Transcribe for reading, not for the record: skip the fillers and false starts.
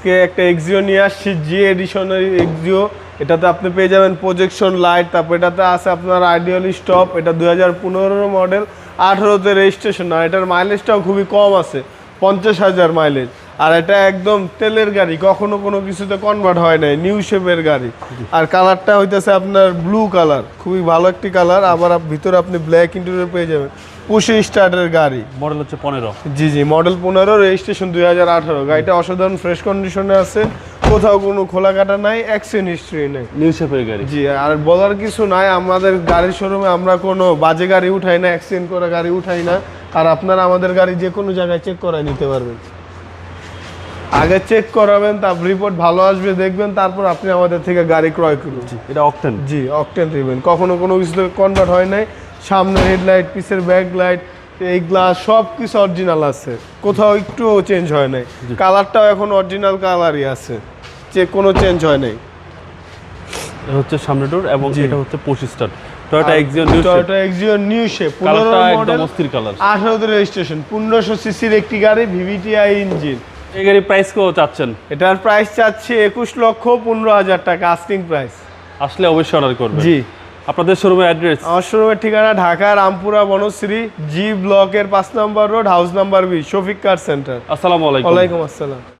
আজকে একটা এক্সিও নিয়ে আসছি, জি এডিশনের এক্সিও। এটাতে আপনি পেয়ে যাবেন প্রজেকশন লাইট, তারপর এটাতে আছে আপনার আইডিয়াল স্টপ। এটা 2015 মডেল, 18তে রেজিস্ট্রেশন। আর এটার মাইলেজটাও খুবই কম আছে, 50,000 মাইলেজ। আর এটা একদম তেলের গাড়ি, কখনো কোনো কিছুতে কনভার্ট হয় নাই, নিউ শেপের গাড়ি। আর কালারটা হইতেছে আপনার ব্লু কালার, খুবই ভালো একটি কালার। আবার ভিতরে আপনি ব্ল্যাক ইন্টেরিয়র পেয়ে যাবেন। পুশি স্টার্টের গাড়ি, মডেল হচ্ছে 15। জি জি, মডেল 15, রেজিস্ট্রেশন 2018। গাড়িটা অসাধারণ ফ্রেশ কন্ডিশনে আছে, কোথাও কোনো খোলা কাটা নাই, অ্যাক্সিডেন্ট হিস্ট্রি নেই। নিউ শেপের গাড়ি। জি, আর বলার কিছু নাই, আমাদের গাড়ির শোরুমে আমরা কোনো বাজে গাড়ি উঠাই না, অ্যাক্সিডেন্ট করা গাড়ি উঠাই না। আর আপনারা আমাদের গাড়ি যে কোনো জায়গায় চেক করায় নিতে পারবেন। আগে চেক করাবেন, তারপর রিপোর্ট ভালো আসবে দেখবেন, তারপর আপনি আমাদের থেকে গাড়ি ক্রয় করুন। এটা অকটেন। জি, অকটেন দিবেন, কখনো কোনো কিছু কনভার্ট হয় নাই। সামনে হেডলাইট, পিছের ব্যাক লাইট, এই গ্লাস সব কিছু অরিজিনাল আছে, কোথাও একটু চেঞ্জ হয় নাই। কালারটাও এখন অরিজিনাল কালারই আছে, কোনো চেঞ্জ হয় নাই। এটা হচ্ছে সামনে ডোর এবং এটা হচ্ছে 25 star Toyota Axio new shape. Toyota Axio new shape, 15 model, অস্থির কালার, 18তে রেজিস্ট্রেশন, 1500 সিসির একটি গাড়ি, ভিভিটিআই ইঞ্জিন। এই গাড়ির প্রাইস কত চাচ্ছেন? এটার প্রাইস চাচ্ছি 21,15,000 টাকা আস্কিং প্রাইস। আসলে অবশ্যই অর্ডার করবেন। জি, আপনাদের শোরুমের অ্যাড্রেস? আমার শোরুমের ঠিকানা ঢাকা রামপুরা বনশ্রী, জি ব্লকের 5 নম্বর road, house number 20, Shafiq car centre. আসসালামু আলাইকুম। ওয়ালাইকুম আসসালাম।